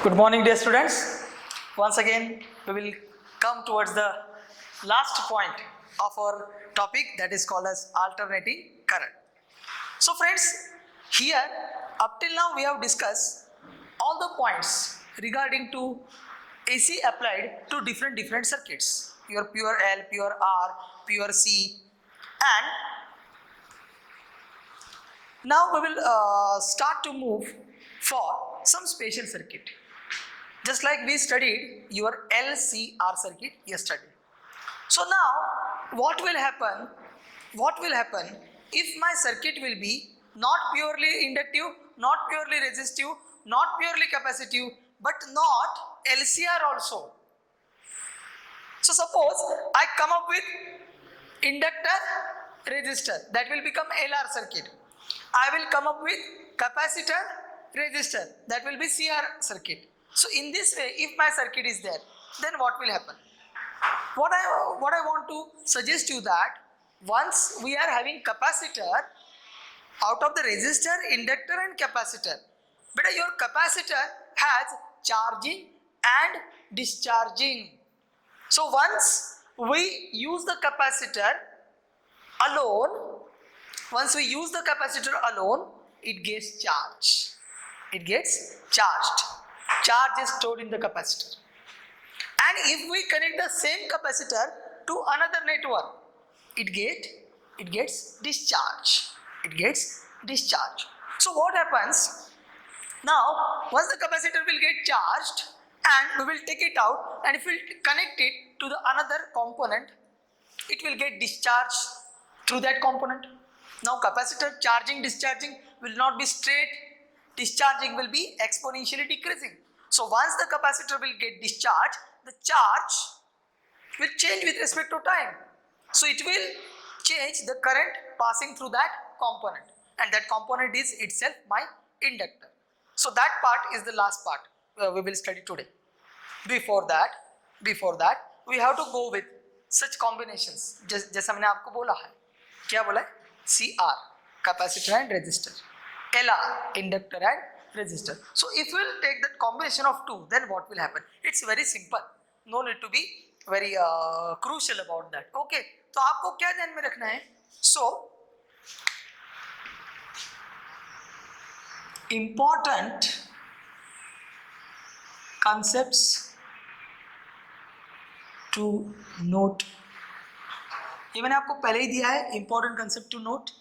Good morning, dear students. Once again, we will come towards the last point of our topic, that is called as alternating current. So friends, here up till now we have discussed all the points regarding to AC applied to different circuits, your pure L, pure R, pure C, and now we will start to move for some special circuit. Just like we studied your LCR circuit yesterday. So now what will happen? What will happen if my circuit will be not purely inductive, not purely resistive, not purely capacitive, but not LCR also. So suppose I come up with inductor, resistor, that will become LR circuit. I will come up with capacitor, resistor, that will be CR circuit. So in this way, if my circuit is there, then what will happen? What I want to suggest you that once we are having capacitor, out of the resistor, inductor and capacitor, but your capacitor has charging and discharging. So once we use the capacitor alone, it gets charged. It gets charged. Charge is stored in the capacitor. And if we connect the same capacitor to another network, it gets discharged. It gets discharged. So what happens? Now, once the capacitor will get charged, and we will take it out, and if we connect it to the another component, it will get discharged through that component. Now capacitor charging, discharging will not be straight. Discharging will be exponentially decreasing. So once the capacitor will get discharged, the charge will change with respect to time. So it will change the current passing through that component, and that component is itself my inductor. So that part is the last part we will study today. Before that we have to go with such combinations. जैसा मैंने आपको बोला है, क्या बोला है? CR, capacitor and resistor, LR, inductor and resistor. So if we will take that combination of two, then what will happen? It's very simple. No need to be very crucial about that. Okay, तो आपको क्या ध्यान में रखना है? So important concepts to note. ये मैंने आपको पहले ही दिया है, important concept to note.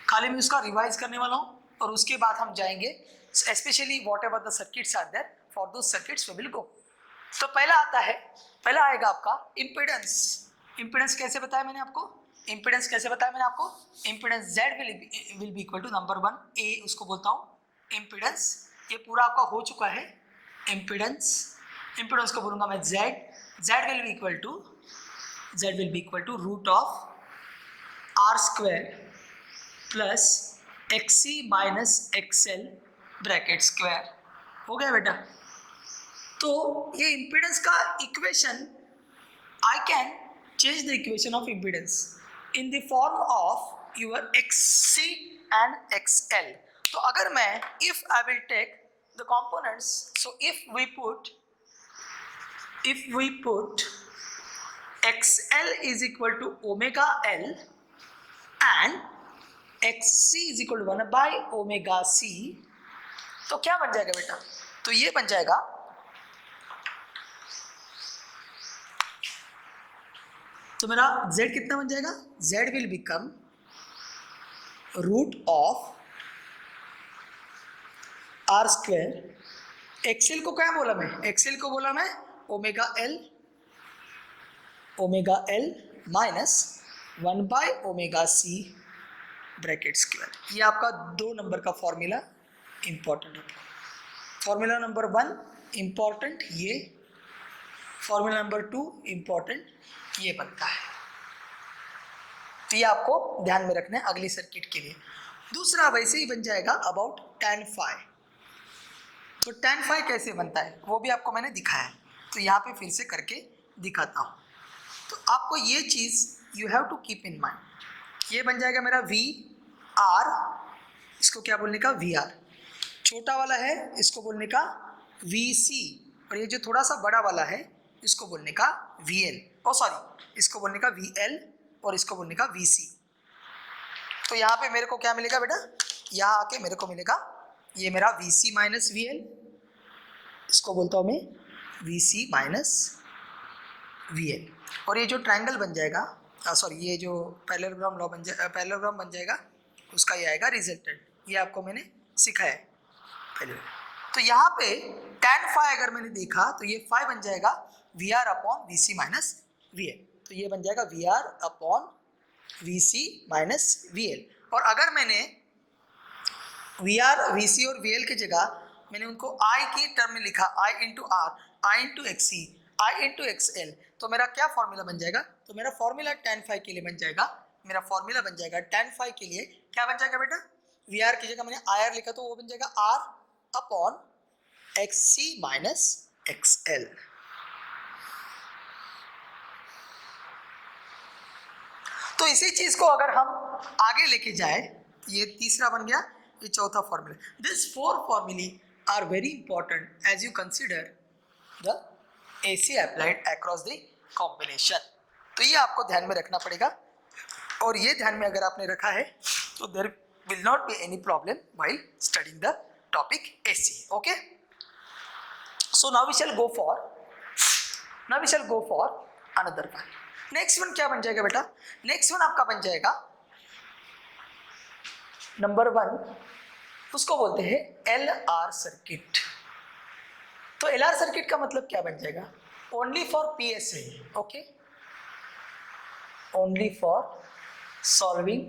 खाली मैं उसका रिवाइज करने वाला हूँ, और उसके बाद हम जाएंगे especially whatever the circuits are there, for those circuits we will go. तो पहला आएगा आपका इम्पीडेंस. इम्पीडेंस कैसे बताया मैंने आपको? Impedance Z will be equal to number 1 A, उसको बोलता हूँ इम्पीडेंस. ये पूरा आपका हो चुका है इम्पीडेंस को बोलूँगा मैं Z will be equal to root of R square plus XC minus XL bracket square. हो गया बेटा? तो ये इम्पीडेंस का equation, I can change the equation of impedance in the form of your XC and XL. तो अगर मैं if I will take the components, so if we put XL is equal to omega L and XC is equal to 1 by omega C, तो क्या बन जाएगा बेटा? तो ये बन जाएगा तो मेरा Z कितना बन जाएगा? Z will become root of R square. XL को क्या बोला मैं? XL को बोला मैं omega L minus 1 by omega C bracket square. ये आपका 2 नंबर का फॉर्मूला इंपॉर्टेंट है. फॉर्मूला नंबर 1 इंपॉर्टेंट, ये फॉर्मूला नंबर 2 इंपॉर्टेंट, ये बनता है. तो ये आपको ध्यान में रखना है अगली सर्किट के लिए. दूसरा वैसे ही बन जाएगा अबाउट tan phi. तो tan phi कैसे बनता है वो भी आपको मैंने दिखाया है, तो यहाँ पे फिर से करके दिखाता हूँ. तो आपको ये चीज़ you have to keep in mind. ये बन जाएगा मेरा VR, इसको क्या बोलने का? VR. छोटा वाला है इसको बोलने का VC, और ये जो थोड़ा सा बड़ा वाला है इसको बोलने का VL, ओ सॉरी इसको बोलने का VL और इसको बोलने का VC। तो यहाँ पे मेरे को क्या मिलेगा बेटा, यहाँ आके मेरे को मिलेगा ये मेरा VC माइनस VL, इसको बोलता हूँ मैं VC माइनस VL, और ये जो ट्रायंगल बन जाएगा, सॉरी ये जो पैरेललोग्राम लॉ पैरेललोग्राम बन जाएगा उसका ये आएगा रिजल्टेंट। ये आपको मैंने सिखाया है पहले। तो यहाँ पे tan phi अगर मैंने देखा तो ये phi बन जाएगा VR upon VC minus VL, तो ये बन जाएगा VR upon VC minus VL। और अगर मैंने VR, VC और VL की जगह मैंने उनको I की टर्म में लिखा, I into R, I into XC, I into XL, तो मेरा क्या फॉर्मूला बन जाएगा, तो मेरा फॉर्मूला tan phi के लिए बन जाएगा, मेरा फॉर्मूला बन जाएगा tan phi के लिए क्या बन जाएगा बेटा, VR की जगह मैंने IR लिखा तो वो बन जाएगा R upon XC minus XL। तो इसी चीज को अगर हम आगे लेके जाए, ये तीसरा बन गया, ये चौथा फॉर्मूला। दिस फोर फॉर्मूले are very important as you consider the AC applied across the combination. तो ये आपको ध्यान में रखना पड़ेगा, और ये ध्यान में अगर आपने रखा है तो there will not be any problem while studying the topic AC। Okay, so now we shall go for another one. Next one क्या बन जाएगा बेटा, नेक्स्ट वन आपका बन जाएगा नंबर 1, उसको बोलते हैं LR सर्किट। तो LR सर्किट का मतलब क्या बन जाएगा, only for PSA, okay, only for solving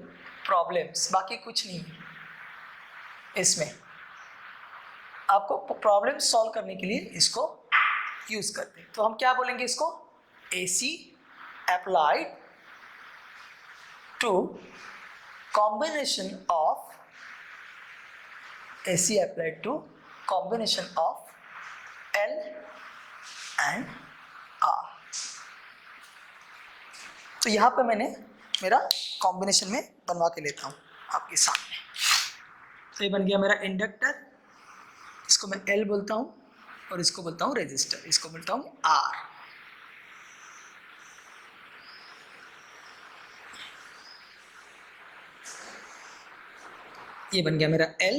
problems, बाकी कुछ नहीं है इसमें। आपको प्रॉब्लम सॉल्व करने के लिए इसको यूज करते हैं। तो हम क्या बोलेंगे इसको, AC applied to combination of AC applied to combination of L and R। तो यहाँ पे मैंने मेरा कॉम्बिनेशन में बनवा के लेता हूँ आपके सामने। तो ये बन गया मेरा इंडक्टर, इसको मैं L बोलता हूँ, और इसको बोलता हूँ रेजिस्टर, इसको बोलता हूँ R। ये बन गया मेरा L,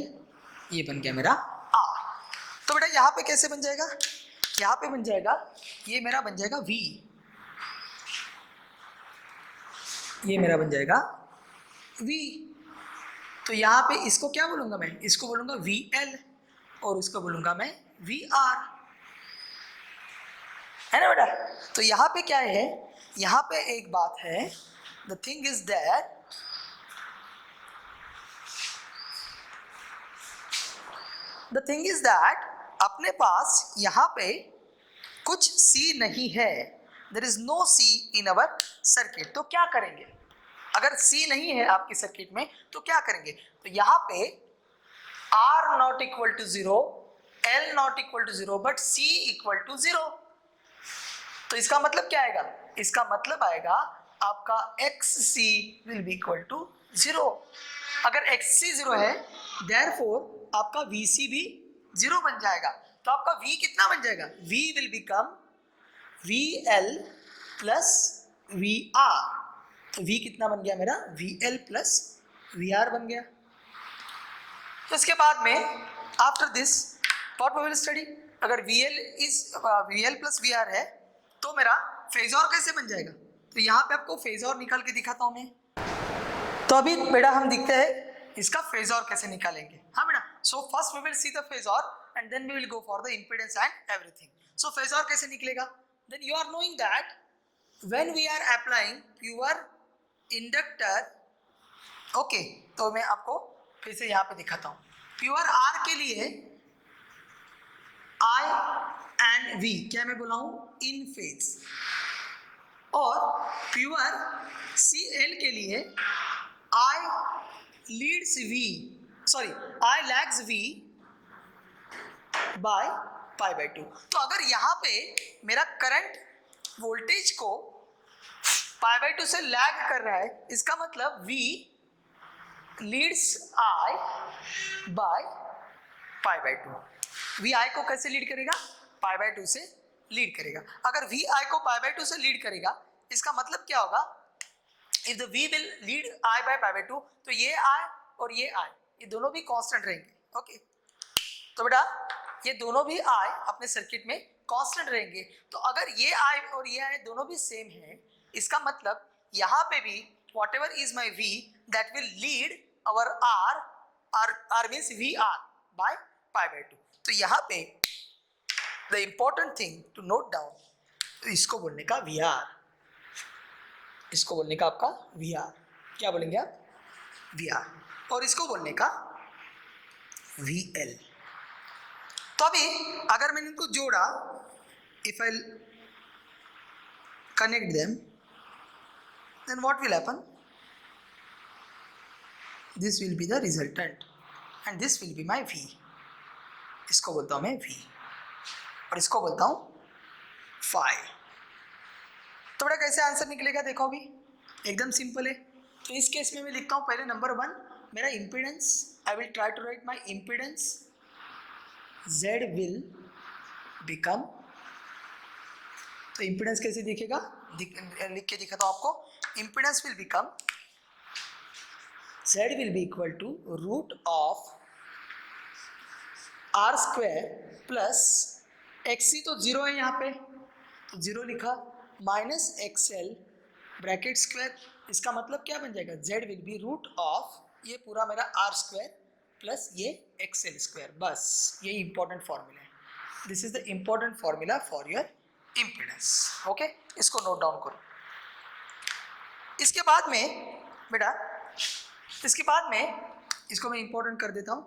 ये बन गया मेरा R। तो बेटा यहाँ पे कैसे बन जाएगा, यहाँ पे बन जाएगा, ये मेरा बन जाएगा V, ये मेरा बन जाएगा V। तो यहाँ पे इसको क्या बोलूँगा मैं, इसको बोलूँगा VL, और इसको बोलूँगा मैं VR, है ना बेटा। तो यहाँ पे क्या है, यहाँ पे एक बात है, द थिंग इज दैट अपने पास यहाँ पे कुछ C नहीं है, there is no C in our circuit. तो क्या करेंगे, अगर C नहीं है आपकी सर्किट में तो क्या करेंगे, तो यहाँ पे R not equal to 0, L not equal to 0, but C equal to 0। तो इसका मतलब क्या आएगा, इसका मतलब आएगा आपका XC will be equal to 0। अगर XC 0 है, देयरफॉर आपका VC भी 0 बन जाएगा। तो आपका V कितना बन जाएगा, V will become VL plus VR। तो V कितना बन गया मेरा, VL प्लस VR बन गया। तो इसके बाद में after this what we will study, अगर VL प्लस VR है तो मेरा फेजर कैसे बन जाएगा। तो यहाँ पे आपको फेजर निकाल के दिखाता हूँ मैं। तो अभी बेटा हम दिखते हैं इसका फेजर कैसे निकालेंगे। हाँ बेटा, so first we will see the phasor and then we will go for the impedance and everything. So phasor कैसे निकलेगा, then you are knowing that when we are applying pure inductor, okay. तो मैं आपको फिर से यहाँ पे दिखाता हूँ। प्योर R के लिए I एंड V क्या मैं बोला हूँ, इन फेज, और प्योर CL के लिए I leads V, sorry I lags V by pi by 2। तो अगर यहाँ पे मेरा करंट वोल्टेज को पाई बाय 2 से लैग कर रहा है, इसका मतलब V leads I by pi by 2। V I को कैसे लीड करेगा, पाई बाय 2 से लीड करेगा। अगर वी आई को पाई बाय 2 से लीड करेगा इसका मतलब क्या होगा, if the V will lead I by pi by 2 तो ये आई और ये आई ये दोनों भी कांस्टेंट रहेंगे। ओके तो बेटा ये दोनों भी आई अपने सर्किट में कांस्टेंट रहेंगे। तो अगर ये आई और ये आई दोनों भी सेम है इसका मतलब यहाँ पे भी whatever is my V that will lead our R means VR by pi by 2। तो यहाँ पे the important thing to note down, तो इसको बोलने का VR, इसको बोलने का आपका VR, क्या बोलेंगे आप, VR, और इसको बोलने का VL। तो अभी अगर मैंने इनको जोड़ा, if I connect them then what will happen, this will be the resultant and this will be my V। इसको बोलता हूँ मैं V और इसको बोलता हूँ phi। तो बेटा कैसे आंसर निकलेगा देखो, अभी एकदम सिंपल है। तो इस केस में मैं लिखता हूँ पहले नंबर 1 मेरा impedance, I will try to write my impedance, Z will become, तो इम्पीडेंस कैसे दिखेगा, लिख के दिखाता हूँ आपको, impedance will become Z will be equal to root of R square plus XC, तो जीरो है यहाँ पे तो जीरो लिखा, माइनस XL ब्रैकेट स्क्वायर, इसका मतलब क्या बन जाएगा, Z will be root of ये पूरा मेरा R स्क्वायर प्लस ये XL स्क्वायर, बस ये इंपॉर्टेंट फॉर्मूला है। This is the important formula for your impedance. Okay इसको नोट डाउन करो। इसके बाद में बेटा, इसके बाद में इसको मैं इंपॉर्टेंट कर देता हूं।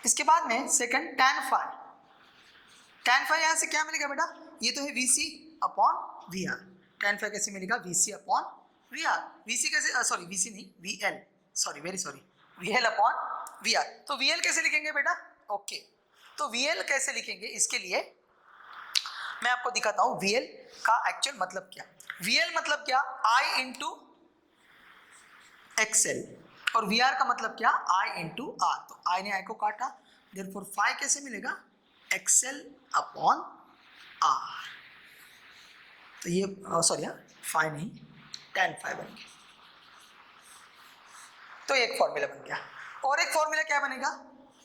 इसके बाद में सेकंड tan फाई यहां से क्या मिलेगा बेटा, ये तो है VC upon VR। tan phi कैसे मिलेगा, VC अपॉन VR। VC कैसे, सॉरी VC नहीं VL, sorry very sorry, VL upon VR। तो VL कैसे लिखेंगे बेटा, ओके तो VL कैसे लिखेंगे, इसके लिए मैं आपको दिखाता हूं VL का एक्चुअल मतलब क्या। VL मतलब क्या, I इंटू XL, और VR का मतलब क्या, I इंटू R। तो I ने I को काटा, देयरफॉर फाई कैसे मिलेगा, XL अपॉन R। तो ये सॉरी फाई नहीं tan फाई बन गया। तो एक फॉर्मूला बन गया, और एक फॉर्मूला क्या बनेगा,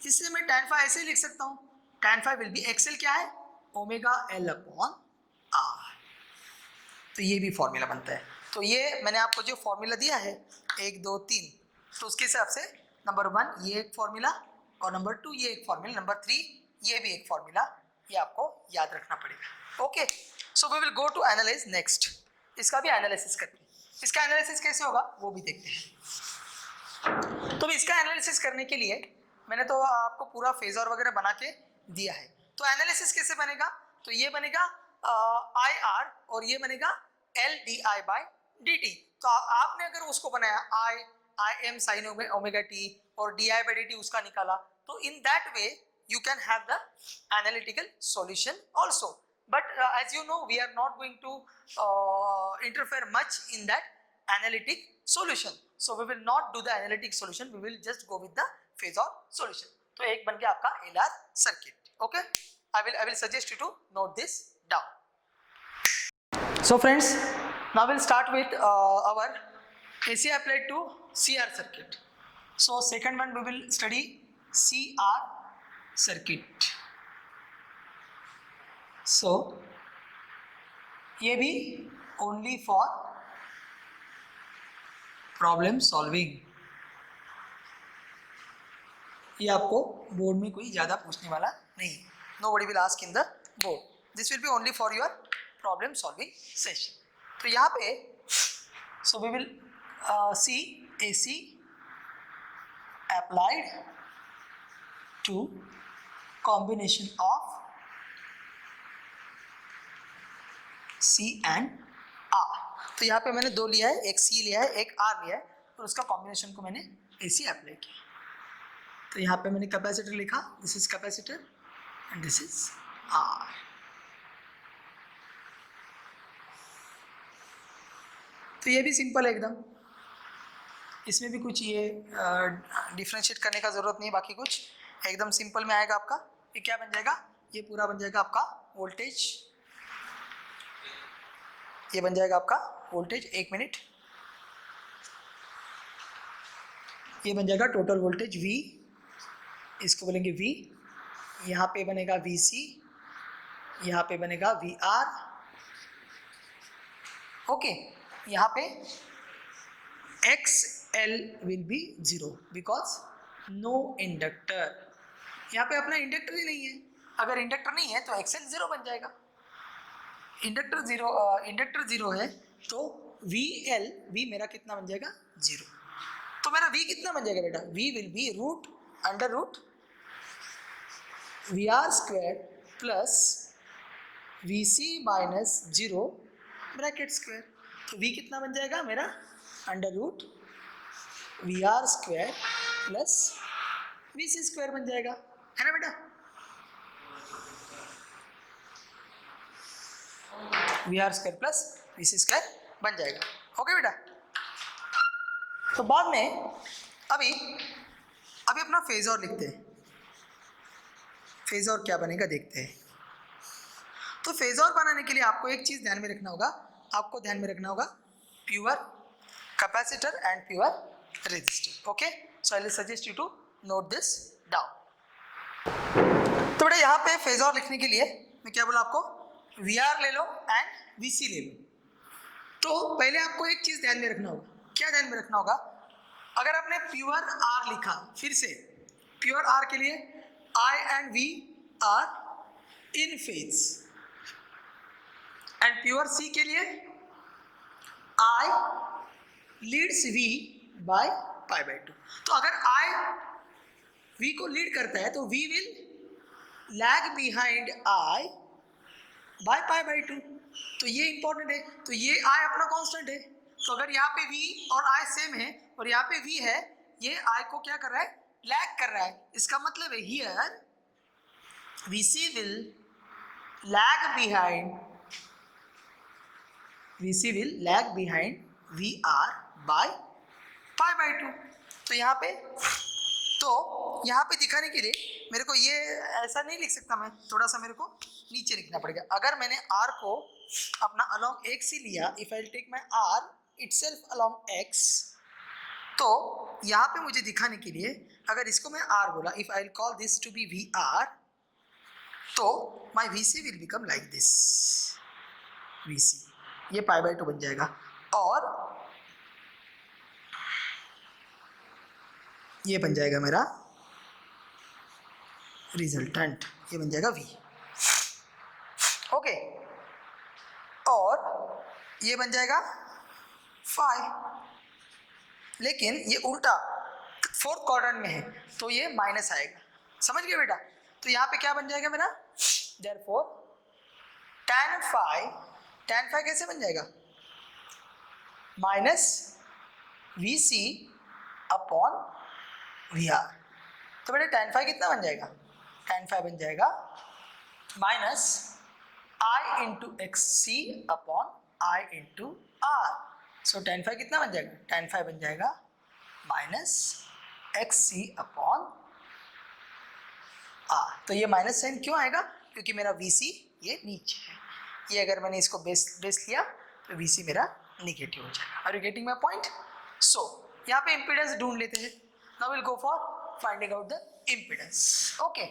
इससे मैं tan फाई ऐसे ही लिख सकता हूँ, tan phi will be XL क्या है, ओमेगा L अपॉन R। तो ये भी फॉर्मूला बनता है। तो ये मैंने आपको जो फॉर्मूला दिया है 1 2 3, तो उसके हिसाब से नंबर 1 ये एक फॉर्मूला, और नंबर 2 ये एक फॉर्मूला, नंबर 3 ये भी एक फॉर्मूला, ये आपको याद रखना पड़ेगा। Okay so we will go to analyse next, इसका भी एनालिसिस करते हैं। इसका एनालिसिस कैसे होगा वो भी देखते हैं। तो इसका एनालिसिस करने के लिए मैंने तो आपको पूरा फेजर वगैरह बना के दिया है। तो एनालिसिस कैसे बनेगा, तो ये बनेगा IR और ये बनेगा LDI बाय DT। तो आपने अगर उसको बनाया IM sin ओमेगा t और DI by DT उसका निकाला, तो in that way you can have the analytical solution also, but as you know we are not going to interfere much in that analytic solution, so we will not do the analytic solution, we will just go with the phasor solution। तो एक बन गया आपका LR circuit। okay I will suggest you to note this down। so friends now we'll start with our AC applied to CR circuit। so second one we will study CR circuit। so ये भी only for problem solving, ये आपको board में कोई ज़्यादा पूछने वाला नहीं, nobody will ask in the board, this will be only for your problem solving session। तो यहाँ पे so we will see AC applied to combination of C and R। तो यहाँ पे मैंने दो लिया है, एक C लिया है एक R लिया है, और उसका कॉम्बिनेशन को मैंने AC अप्लाई किया। तो यहाँ पे मैंने कैपेसिटर लिखा, this is capacitor and this is R। तो ये भी सिंपल है एकदम, इसमें भी कुछ ये डिफ्रेंशिएट करने का ज़रूरत नहीं, बाकी कुछ एकदम सिंपल में आएगा आपका। ये क्या बन जाएगा, ये पूरा बन जाएगा आपका वोल्टेज, ये बन जाएगा आपका वोल्टेज, 1 मिनट, ये बन जाएगा टोटल वोल्टेज V, इसको बोलेंगे V, यहाँ पे बनेगा VC, यहाँ पे बनेगा VR, ओके। यहाँ पे XL will be 0 because no inductor, यहाँ पे अपना इंडक्टर ही नहीं है, अगर इंडक्टर नहीं है तो XL 0 बन जाएगा। इंडक्टर 0 है तो V मेरा कितना बन जाएगा 0, तो मेरा V कितना बन जाएगा बेटा, V will be root under root VR square plus VC minus 0 bracket square, तो V कितना बन जाएगा मेरा under root VR square plus VC square बन जाएगा, है ना बेटा। VR square plus VC square बन जाएगा, ओके बेटा। तो बाद में अभी अपना फेजर लिखते हैं, फेजर क्या बनेगा देखते हैं। तो फेजर बनाने के लिए आपको एक चीज ध्यान में रखना होगा, आपको ध्यान में रखना होगा pure capacitor and pure resistor, okay. So I will suggest you to note this down. तो बेटा यहाँ पे फेजर लिखने के लिए मैं क्या बोला आपको, VR ले लो एंड VC ले लो। तो पहले आपको एक चीज ध्यान में रखना होगा, क्या ध्यान में रखना होगा, अगर आपने प्योर R लिखा, फिर से प्योर R के लिए I and V are in phase, and pure C के लिए I leads V by pi by 2। तो अगर I V को लीड करता है तो V will lag behind I by pi by 2, तो ये इंपॉर्टेंट है। तो ये I अपना कांस्टेंट है, तो अगर यहाँ पे V और I सेम है और यहाँ पे V है, ये I को क्या कर रहा है, लैग कर रहा है। इसका मतलब है here VC will lag behind VR by pi by 2। तो यहाँ पे दिखाने के लिए मेरे को ये ऐसा नहीं लिख सकता, मैं थोड़ा सा मेरे को नीचे लिखना पड़ेगा। अगर मैंने R को अपना along X ही लिया, if I take my R itself along X, तो यहाँ पे मुझे दिखाने के लिए अगर इसको मैं R बोला, if I call this to be VR, तो my VC will become like this, VC ये pi by 2 बन जाएगा, और ये बन जाएगा मेरा रिजल्टेंट, ये बन जाएगा V, ओके। और ये बन जाएगा 5, लेकिन ये उल्टा फोर्थ क्वाड्रेंट में है तो ये माइनस आएगा, समझ गए बेटा। तो यहाँ पे क्या बन जाएगा मेरा, देयरफॉर tan phi कैसे बन जाएगा, माइनस VC अपॉन VR। तो बेटा tan phi कितना बन जाएगा, tan phi बन जाएगा minus I into XC upon I into R। So tan phi कितना बन जाएगा, tan phi बन जाएगा माइनस XC अपॉन R। तो ये माइनस साइन क्यों आएगा, क्योंकि मेरा VC ये नीचे है, ये अगर मैंने इसको बेस लिया तो VC मेरा निगेटिव हो जाएगा। Are you getting my point. So यहाँ पे इम्पीडेंस ढूंढ लेते हैं। Now will go for finding out the impedance, okay.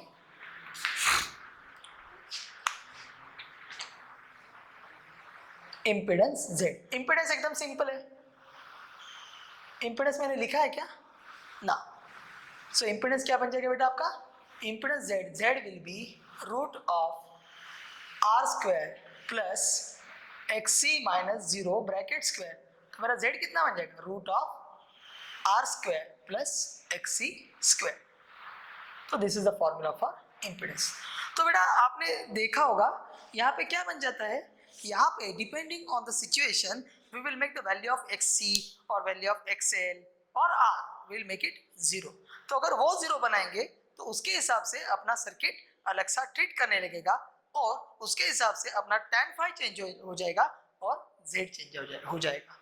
Impedance Z, impedance एकदम सिंपल है। इम्पीडेंस मैंने लिखा है क्या ना, सो इम्पीडेंस क्या बन जाएगा बेटा आपका, impedance Z will be root of R square plus XC minus 0 bracket square. तो मेरा Z कितना बन जाएगा, root of R square plus XC square. तो this is the formula for impedance. तो बेटा आपने देखा होगा यहाँ पे क्या बन जाता है, यहाँ पे depending on the situation we will make the value of XC और वैल्यू ऑफ XL और R विल मेक इट 0। तो अगर वो 0 बनाएंगे तो उसके हिसाब से अपना सर्किट अलग सा ट्रीट करने लगेगा और उसके हिसाब से अपना tan phi चेंज हो जाएगा और Z चेंज हो जाएगा।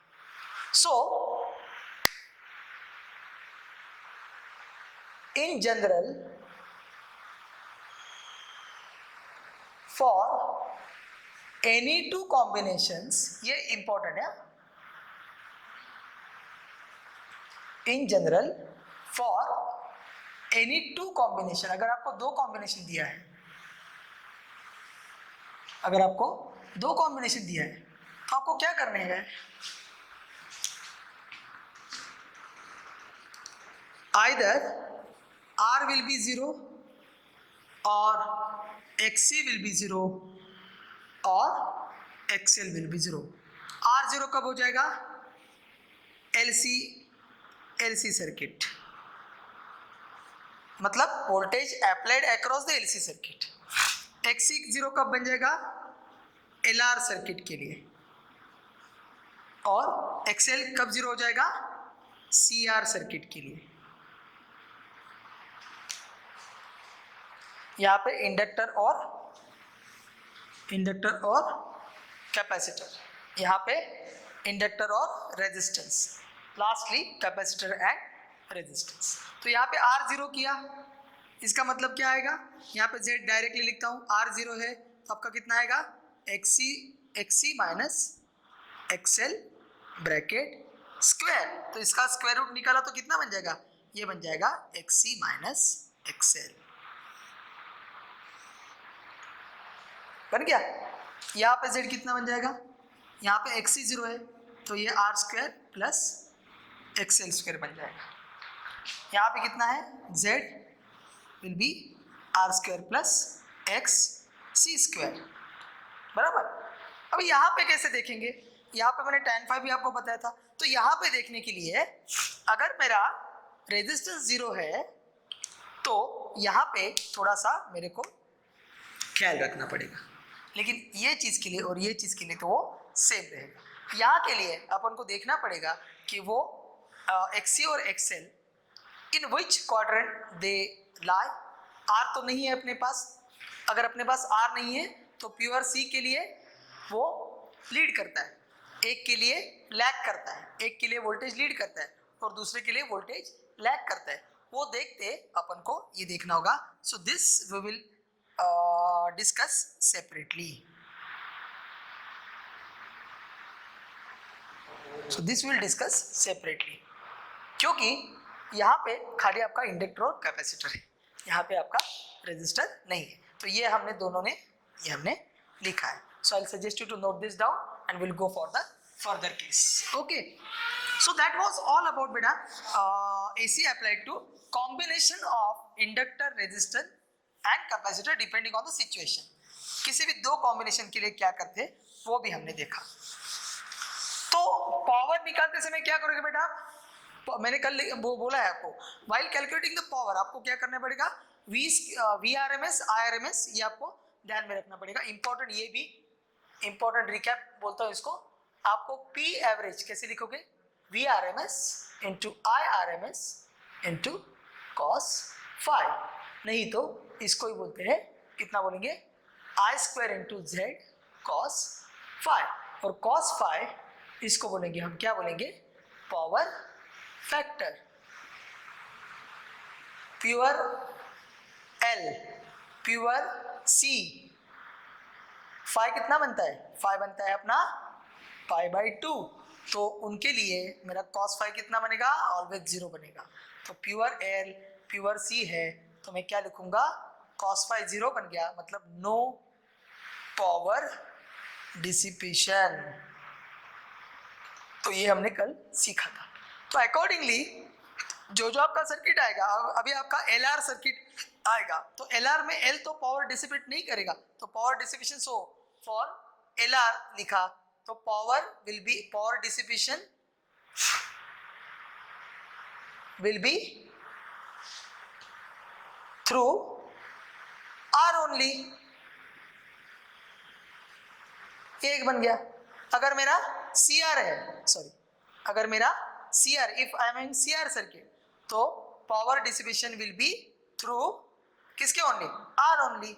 सो in general for any two combinations, ये important है, in general for any two combination, अगर आपको दो कॉम्बिनेशन दिया है, अगर आपको दो कॉम्बिनेशन दिया है तो आपको क्या करने हैं, either R will be 0 or XC will be 0 और XL will be 0. R 0 कब हो जाएगा, LC सर्किट, मतलब voltage applied across the LC circuit. XC 0 कब बन जाएगा, LR सर्किट के लिए, और XL कब 0 हो जाएगा, CR सर्किट के लिए. यहाँ पे इंडक्टर और कैपेसिटर, यहाँ पे इंडक्टर और resistance, lastly capacitor and resistance. तो यहाँ पे R 0 किया, इसका मतलब क्या आएगा, यहाँ पे Z डायरेक्टली लिखता हूँ, R 0 है तो आपका कितना आएगा, XC minus XL bracket square. तो इसका स्क्वायर रूट निकाला तो कितना बन जाएगा, ये बन जाएगा XC माइनस XL. बन गया. यहाँ पे Z कितना बन जाएगा, यहाँ पे XC 0 है तो ये R square plus XL square बन जाएगा. यहाँ पे कितना है, Z will B R square plus XC square, बराबर. अब यहाँ पे कैसे देखेंगे, यहाँ पे मैंने tan phi भी आपको बताया था. तो यहाँ पे देखने के लिए अगर मेरा रेजिस्टेंस 0 है तो यहाँ पे थोड़ा सा मेरे को ख्याल रखना पड़ेगा, लेकिन ये चीज़ के लिए और ये चीज़ के लिए तो वो सेम रहेगा. यहाँ के लिए अपन को देखना पड़ेगा कि वो XC और XL इन विच क्वाड्रेंट दे लाई. R तो नहीं है अपने पास, अगर अपने पास R नहीं है तो प्योर C के लिए वो लीड करता है, एक के लिए लैग करता है, एक के लिए वोल्टेज लीड करता है और दूसरे के लिए वोल्टेज लैग करता है. वो देखते अपन को ये देखना होगा. So this we will discuss separately. So this will discuss separately. क्योंकि यहाँ पे खाली आपका इंडक्टर और कैपेसिटर है, यहाँ पे आपका रेजिस्टर नहीं है. तो ये हमने दोनों ने ये हमने लिखा है. So I'll suggest you to note this down and we'll go for the further case. Okay. So that was all about beta AC applied to combination of inductor, resistor and capacitor depending on the situation. किसी भी दो combination के लिए क्या करते वो भी हमने देखा. तो पावर निकालते समय क्या करोगे बेटा, मैंने कल वो बोला है आपको, while calculating the power आपको क्या करना पड़ेगा, VRMS IRMS ये आपको ध्यान में रखना पड़ेगा. इंपॉर्टेंट, ये भी इंपॉर्टेंट रिकैप बोलता हूँ इसको. आपको P एवरेज कैसे लिखोगे, VRMS into IRMS into cos phi, नहीं तो इसको ही बोलते हैं, कितना बोलेंगे, I square into Z cos phi, और cos phi इसको बोलेंगे हम क्या बोलेंगे, power factor. Pure L pure C, phi कितना बनता है, phi बनता है अपना π/2. तो उनके लिए मेरा cos phi कितना बनेगा, ऑलवेज 0 बनेगा. तो प्योर L प्योर C है तो मैं क्या लिखूंगा, cos phi 0 बन गया, मतलब नो पावर डिसिपेशन. तो ये हमने कल सीखा था. तो अकॉर्डिंगली जो आपका सर्किट आएगा, अभी आपका LR सर्किट आएगा तो LR में L तो पावर डिसिपेट नहीं करेगा, तो power dissipation so for LR लिखा तो power will be, power dissipation will be through R only. एक बन गया. अगर मेरा CR है, सॉरी, अगर मेरा CR, if I am in CR circuit तो power dissipation will be through किसके ओनली, R ओनली.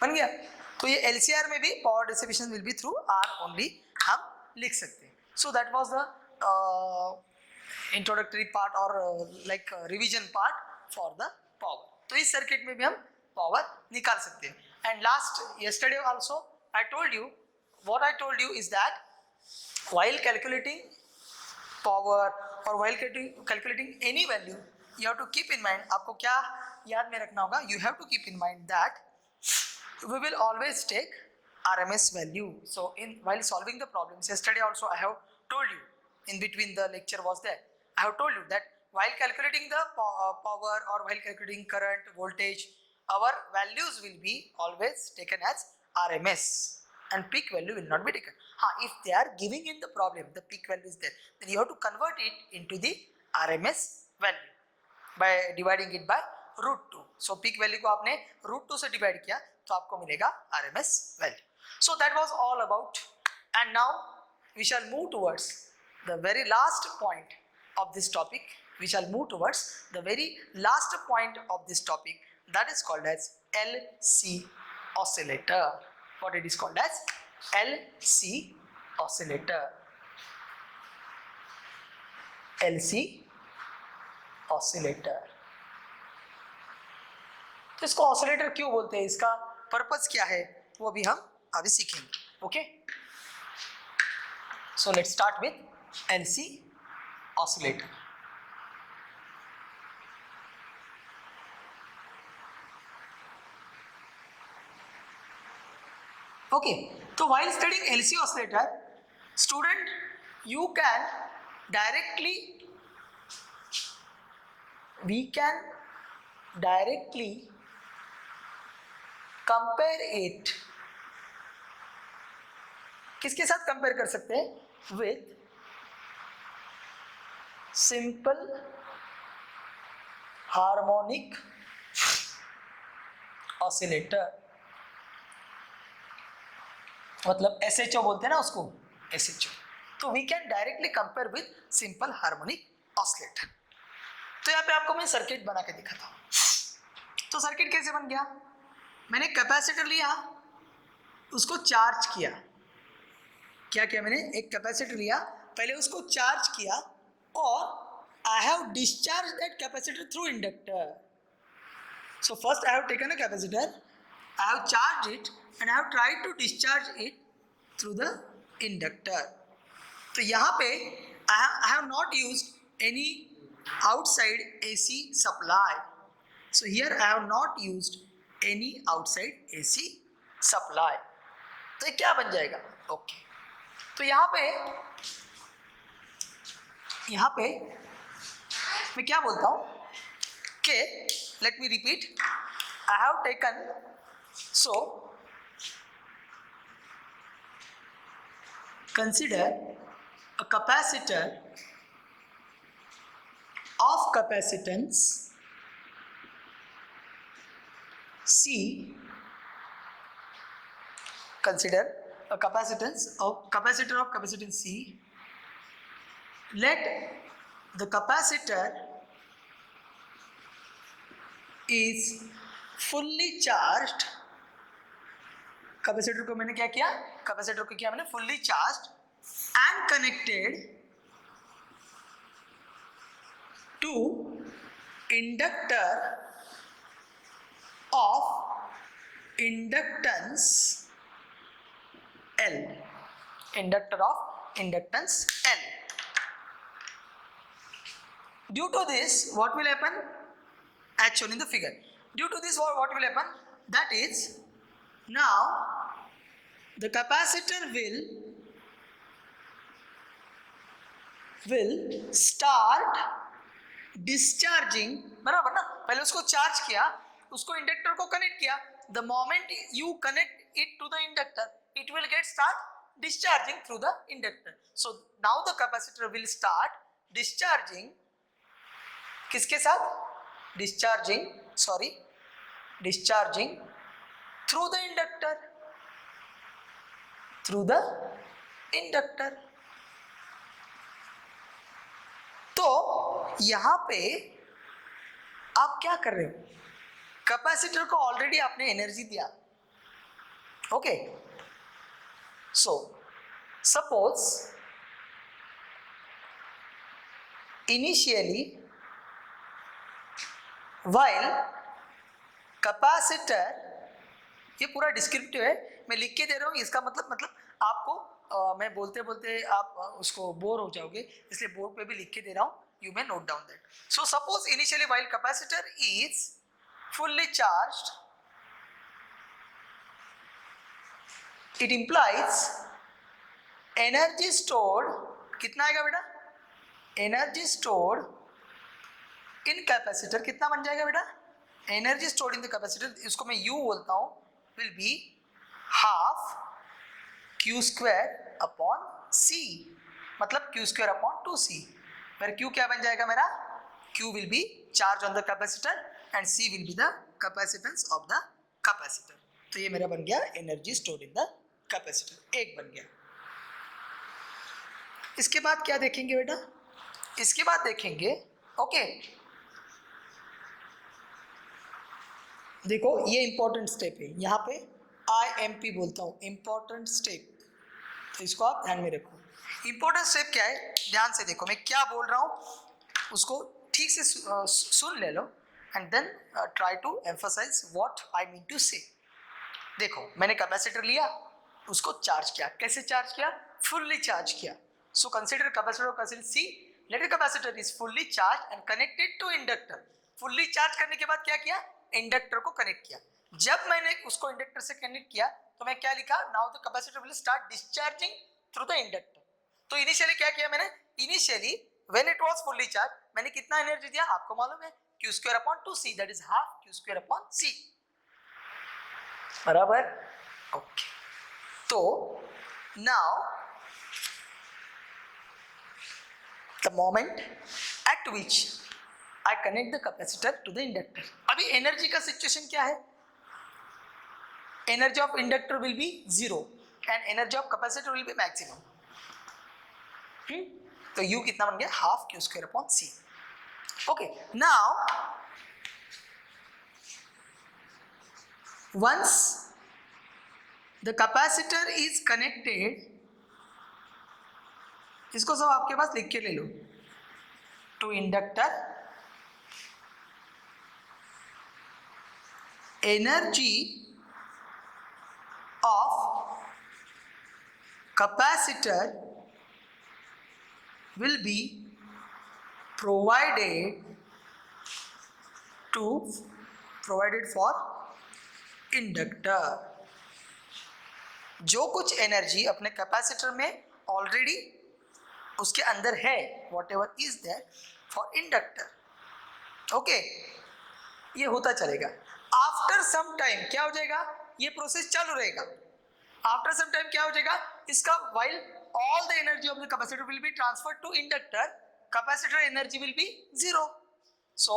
बन गया. तो ये LCR में भी power dissipation will be through R only हम लिख सकते हैं. So that was the introductory part और like revision part for the power. तो इस सर्किट में भी हम पावर निकाल सकते हैं. And last yesterday also I told you, what I told you is that while calculating power or while calculating any value, you have to keep in mind, आपको क्या याद में रखना होगा, you have to keep in mind that we will always take RMS value. So in while solving the problems yesterday also I have told you, in between the lecture was there, I have told you that while calculating the power or while calculating current, voltage, our values will be always taken as RMS and peak value will not be taken. If they are giving in the problem the peak value is there, then you have to convert it into the RMS value by dividing it by √2. So peak value को आपने √2 से divide किया तो आपको मिलेगा RMS value. So that was all about, and now we shall move towards the very last point of this topic. We shall move towards the very last point of this topic, that is called as LC oscillator. What it is called as LC oscillator. LC oscillator. तो इसको oscillator क्यों बोलते हैं, इसका purpose क्या है, वो भी हम अभी सीखेंगे. Okay, so let's start with LC oscillator. Okay, तो while studying LC oscillator, student, you can directly, we can directly compare it. किसके साथ कंपेयर कर सकते हैं? With simple harmonic oscillator. मतलब SHO बोलते हैं ना उसको, SHO. तो we can directly compare with simple harmonic oscillator. तो यहाँ पे आपको मैं सर्किट बना के दिखाता हूँ. तो सर्किट कैसे बन गया, मैंने कैपेसिटर लिया, उसको चार्ज किया. क्या किया मैंने, एक कैपेसिटर लिया, पहले उसको चार्ज किया और I have discharge that capacitor through inductor. So first I have taken a capacitor, I have charged it and I have tried to discharge it through the inductor. तो यहाँ पे I have not used any outside AC supply. So here I have not used any outside AC supply. तो ये क्या बन जाएगा? Okay, तो यहाँ पे मैं क्या बोलता हूँ कि let me repeat, I have taken, so consider a capacitor of capacitance C. Consider a capacitor of capacitance C. Let the capacitor is fully charged. Capacitor को मैंने क्या किया, कैपेसिटर को किया मैंने fully charge and connected to inductor of inductance L. Inductor of inductance L. Due to this, what will happen? As shown in the figure. Due to this, what will happen? That is, now the capacitor will start discharging. बराबर ना, पहले उसको charge किया, उसको inductor को connect किया. The moment you connect it to the inductor, it will get start discharging through the inductor. So now the capacitor will start discharging. किसके साथ? Discharging through the inductor. तो यहां पे आप क्या कर रहे हो, कैपेसिटर को ऑलरेडी आपने एनर्जी दिया. Okay, so suppose initially while capacitor, ये पूरा डिस्क्रिप्टिव है, मैं लिख के दे रहा हूँ, इसका मतलब आपको मैं बोलते बोलते आप उसको बोर हो जाओगे, इसलिए बोर्ड पे भी लिख के दे रहा हूँ, you may note down that. So suppose initially while capacitor is fully charged, it implies energy stored, कितना आएगा बेटा? Energy stored in capacitor कितना बन जाएगा बेटा? Energy stored in the capacitor, इसको मैं U बोलता हूँ, will be half Q square upon C, मतलब Q square upon 2C. फिर Q क्या बन जाएगा मेरा? Q will be charge on the capacitor and C will be the capacitance of the capacitor. तो ये मेरा बन गया energy stored in the capacitor, एक बन गया. इसके बाद क्या देखेंगे बेटा? इसके बाद देखेंगे, ओके, देखो ये इंपॉर्टेंट स्टेप है, यहाँ पे IMP बोलता हूँ, इंपॉर्टेंट स्टेप, तो इसको आप ध्यान में रखो. इंपॉर्टेंट स्टेप क्या है, ध्यान से देखो, मैं क्या बोल रहा हूँ उसको ठीक से सुन ले लो and then try to emphasise what I mean to say. देखो मैंने कैपेसिटर लिया, उसको चार्ज किया, कैसे चार्ज किया? फुल्ली चार्ज किया. So consider capacitor of capacity C, let the capacitor is fully charge and connected to inductor. Fully charge करने के बाद क्या किया? इंडक्टर को कनेक्ट किया. जब मैंने उसको इंडक्टर से कनेक्ट किया तो मैं क्या लिखा? Now the capacitor will start discharging through the inductor. तो इनिशियली क्या किया मैंने? Initially when it was fully charge, मैंने कितना एनर्जी दिया आपको मालूम है? Q square upon 2C, that is half Q square upon C. बराबर? ओके. तो now the moment at which I connect the capacitor to the inductor. अभी energy का सिचुएशन क्या है? Energy of inductor will be 0 and energy of capacitor will be maximum. तो U कितना बन गया? half Q square upon C. Okay, now once the capacitor is connected, इसको सब आपके पास लिख के ले लो, to inductor, energy of capacitor will be provided for inductor. जो कुछ एनर्जी अपने कैपेसिटर में ऑलरेडी उसके अंदर है, whatever is there for inductor. Okay, ये होता चलेगा. आफ्टर सम टाइम क्या हो जाएगा? ये प्रोसेस चालू रहेगा. आफ्टर सम टाइम क्या हो जाएगा इसका? while all the energy of the capacitor will be transferred to inductor, capacitor energy will be 0. So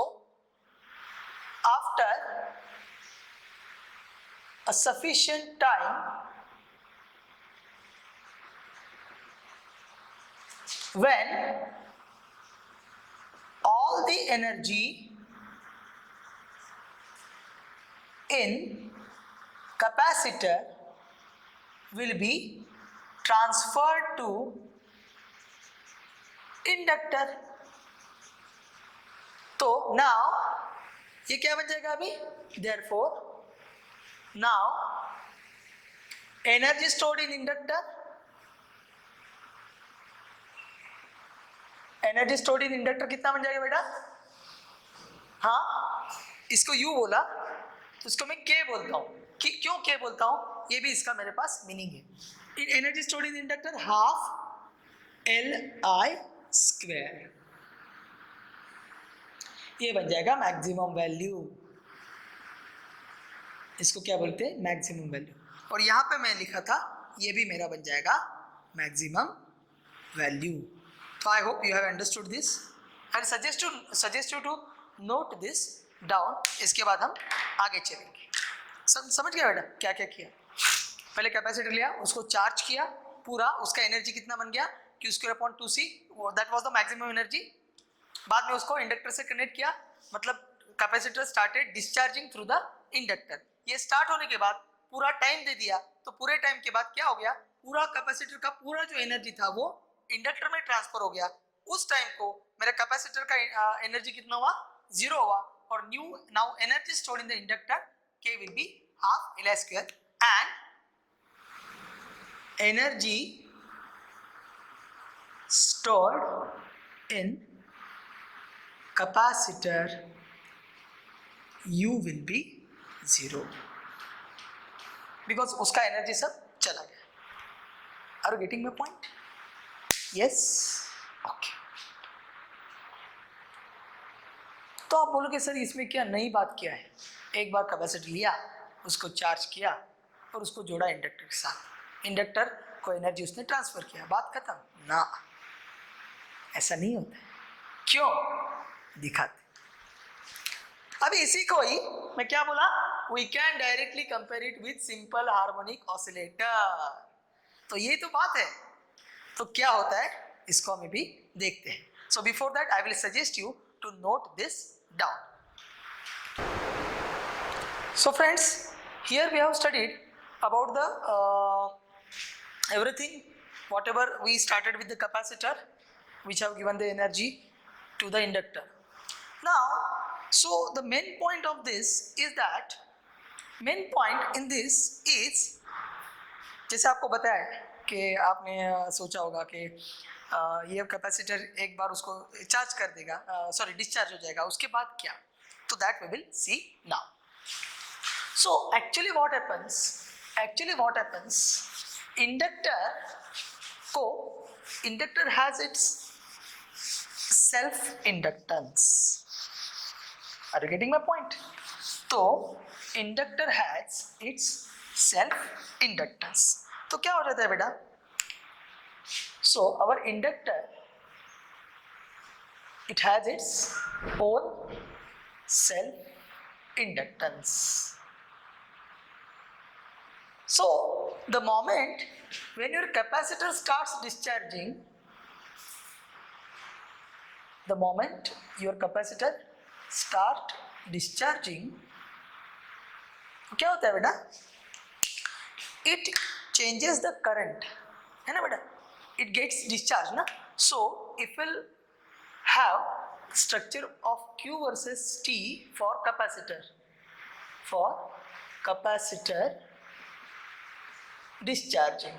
after a sufficient time, when all the energy in capacitor will be transferred to inductor. तो now ये क्या बन जाएगा अभी? Therefore now energy stored in inductor, energy stored in inductor कितना बन जाएगा बेटा? हाँ, इसको U बोला तो इसको मैं K बोलता हूँ. कि क्यों K बोलता हूँ? ये भी इसका मेरे पास मीनिंग है. इन energy stored in inductor half LI square, ये बन जाएगा मैक्सिमम वैल्यू. इसको क्या बोलते हैं? Maximum value. और यहाँ पे मैं लिखा था ये भी मेरा बन जाएगा maximum value. So I hope you have understood this. I suggest you to note this down. इसके बाद हम आगे चलेंगे. समझ गया बेटा क्या क्या किया? पहले कैपेसिटर लिया, उसको चार्ज किया पूरा, उसका एनर्जी कितना बन गया? Q square upon 2C, that was the maximum energy. बाद में उसको इंडक्टर से कनेक्ट किया, मतलब capacitor started discharging through the inductor. ये स्टार्ट होने के बाद पूरा टाइम दे दिया, तो पूरे टाइम के बाद क्या हो गया? पूरा कैपेसिटर का पूरा जो एनर्जी था वो इंडक्टर में ट्रांसफर हो गया. उस टाइम को मेरे कैपेसिटर का एनर्जी कितना हुआ, 0 हुआ, और now energy stored in the inductor K will be half Li square, and energy stored in capacitor U will be 0 because उसका एनर्जी सब चला गया. Are you getting my point? Yes? Okay. तो आप बोलोगे सर इसमें क्या नई बात क्या है, एक बार कैपेसिटर लिया, उसको चार्ज किया और उसको जोड़ा इंडक्टर के साथ, इंडक्टर को एनर्जी उसने ट्रांसफर किया, बात खत्म ना. ऐसा नहीं होता है. क्यों, दिखाते. अभी इसी को ही मैं क्या बोला, we can directly compare it with simple harmonic oscillator. तो ये तो बात है. तो क्या होता है इसको हम भी देखते हैं. So before that I will suggest you to note this down. So friends, here we have studied about the everything, whatever we started with the capacitor, which have given the energy to the inductor. Now, so the main point of this is that, main point in this is, जैसे आपको बताया कि आपने सोचा होगा कि ये capacitor एक बार उसको चार्ज कर देगा, सॉरी डिस्चार्ज हो जाएगा, उसके बाद क्या, तो that we will see now. So actually what happens, inductor has its self inductance. Are you getting my point? तो inductor has its self inductance. तो क्या हो जाता है बेटा, so our inductor, it has its own self inductance. So the moment when your capacitor starts discharging, the moment your capacitor start discharging, क्या होता है बेटा, it changes the current, है ना बेटा, it gets discharged na. So if we'll have structure of Q versus T for capacitor discharging,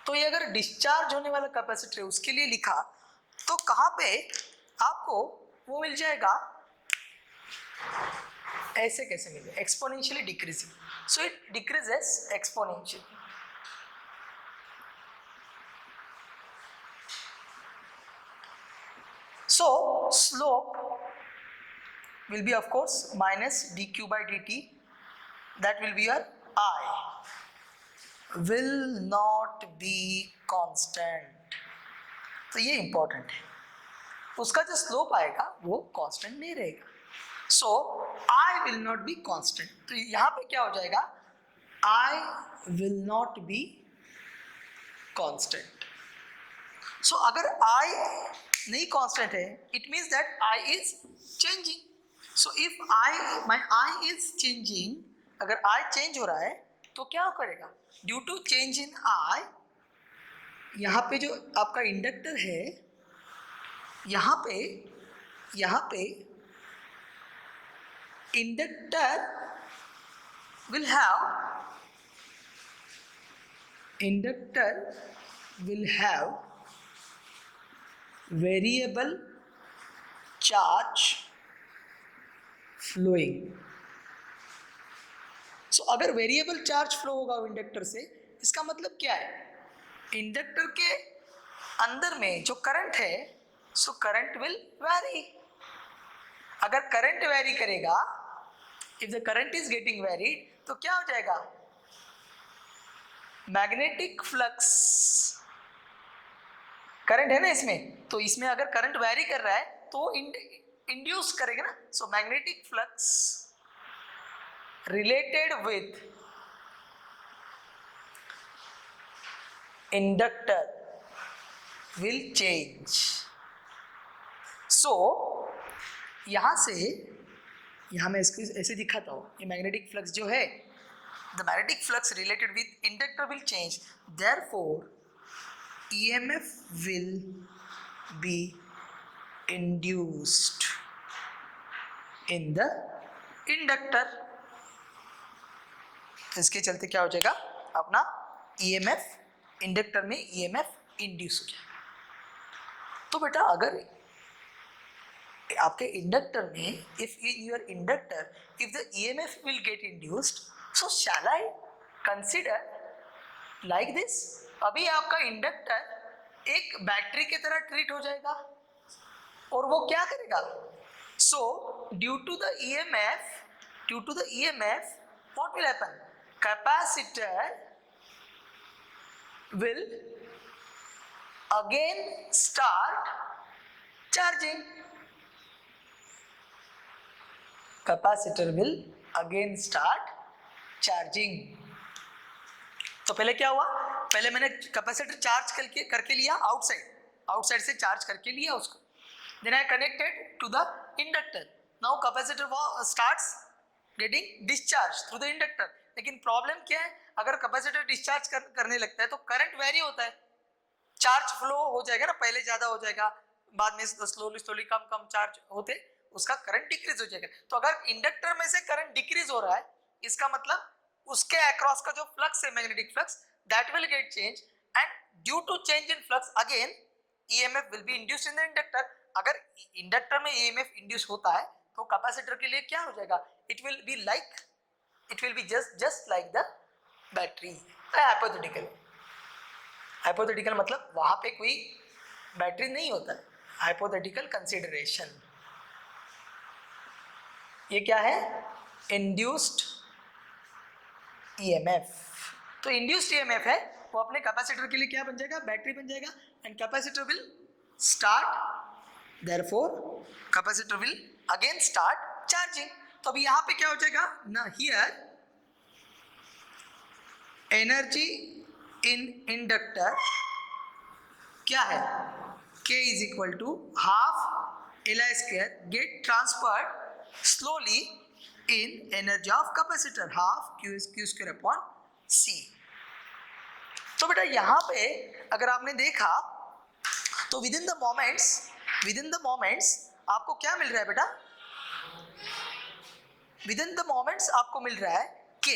तो ये अगर डिस्चार्ज होने वाला कैपेसिटर है उसके लिए लिखा, तो कहाँ पे आपको वो मिल जाएगा, ऐसे कैसे मिलेगा, exponentially decreasing. So it decreases exponentially. So slope will be of course minus dq by dt, that will be your I, will not be constant. तो ये important है, उसका जो slope आएगा वो constant नहीं रहेगा. So I will not be constant. तो यहाँ पे क्या हो जाएगा, I will not be constant. So अगर I नहीं कांस्टेंट है, it means that I is changing. So if my I is changing, अगर I चेंज हो रहा है तो क्या करेगा, due to change in I, यहाँ पे जो आपका इंडक्टर है, यहाँ पे inductor will have variable charge flowing. So अगर वेरिएबल चार्ज फ्लो होगा इंडक्टर से, इसका मतलब क्या है, इंडक्टर के अंदर में जो करंट है, सो करंट विल वैरी. अगर करंट वैरी करेगा, if the current is getting varied, तो क्या हो जाएगा, मैग्नेटिक फ्लक्स. करंट है ना इसमें, तो इसमें अगर करंट वैरी कर रहा है तो इंड्यूस करेगा ना. So magnetic flux related with inductor will change. So यहाँ मैं इसको ऐसे दिखाता हूँ, ये मैग्नेटिक फ्लक्स जो है, the magnetic flux related with inductor will change, therefore EMF will be induced in the inductor. इसके चलते क्या हो जाएगा, अपना ईएमएफ इंडक्टर में ईएमएफ इंड्यूस हो जाएगा। तो बेटा अगर आपके इंडक्टर में if your inductor if the EMF will get induced, so shall I consider like this. अभी आपका इंडक्टर एक बैटरी की तरह ट्रीट हो जाएगा और वो क्या करेगा, so due to the EMF what will happen, capacitor will again start charging. Capacitor will again start charging. तो पहले क्या हुआ, पहले मैंने कैपेसिटर चार्ज करके लिया आउटसाइड से चार्ज करके लिया उसको, then I connected to the inductor. Now capacitor starts getting discharged through the inductor. लेकिन प्रॉब्लम क्या है, अगर कैपेसिटर डिस्चार्ज करने लगता है तो करंट वेरी होता है, चार्ज फ्लो हो जाएगा ना, पहले ज्यादा हो जाएगा, बाद में स्लोली कम चार्ज होते उसका करंट डिक्रीज हो जाएगा। तो अगर इंडक्टर में से करंट डिक्रीज हो रहा है, इसका मतलब उसके अक्रॉस का जो फ्लक्स है, magnetic flux, that will get change and due to change in flux again EMF will be induced in the inductor. अगर इंडक्टर में ईएमएफ इंड्यूस होता है तो कैपेसिटर के लिए क्या हो जाएगा, it will be just like the battery. Hypothetical मतलब वहां पे कोई बैटरी नहीं होता है, हाइपोथेटिकल कंसीडरेशन। ये क्या है, इंड्यूस्ड ईएमएफ। तो इंड्यूस्ड ईएमएफ है वो अपने कैपेसिटर के लिए क्या बन जाएगा, बैटरी बन जाएगा and capacitor will start, therefore capacitor will again start charging. तो अभी यहां पे क्या हो जाएगा ना, हियर एनर्जी इन इंडक्टर क्या है, K is equal to half Li square get transferred slowly in energy of capacitor, half Q square upon C। तो बेटा यहां पे अगर आपने देखा तो विद इन द मोमेंट्स आपको क्या मिल रहा है बेटा, विद इन द मोमेंट्स आपको मिल रहा है कि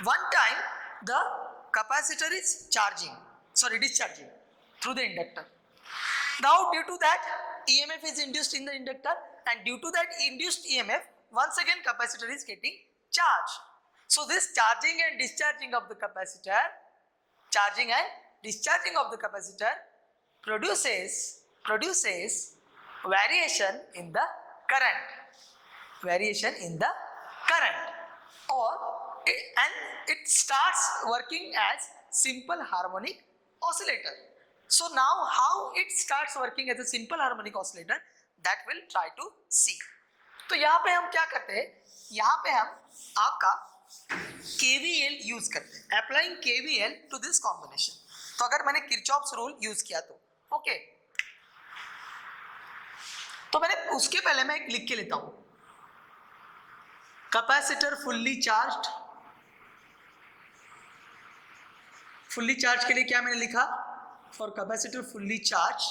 one time the capacitor is discharging through the inductor. Now due to that EMF is induced in the inductor and due to that induced EMF once again capacitor is getting charged. So this charging and discharging of the capacitor produces variation in the current, and it starts working as simple harmonic oscillator. So now how it starts working as a simple harmonic oscillator, that will try to see. तो यहाँ पे हम क्या करते हैं, यहाँ पे हम आपका KVL यूज करते हैं, applying KVL to this combination. तो अगर मैंने किरचॉफ्स रूल यूज किया तो ओके, तो मैंने उसके पहले मैं एक लिख के लेता हूं, कैपेसिटर फुल्ली चार्ज के लिए क्या मैंने लिखा, फॉर कैपेसिटर फुल्ली चार्ज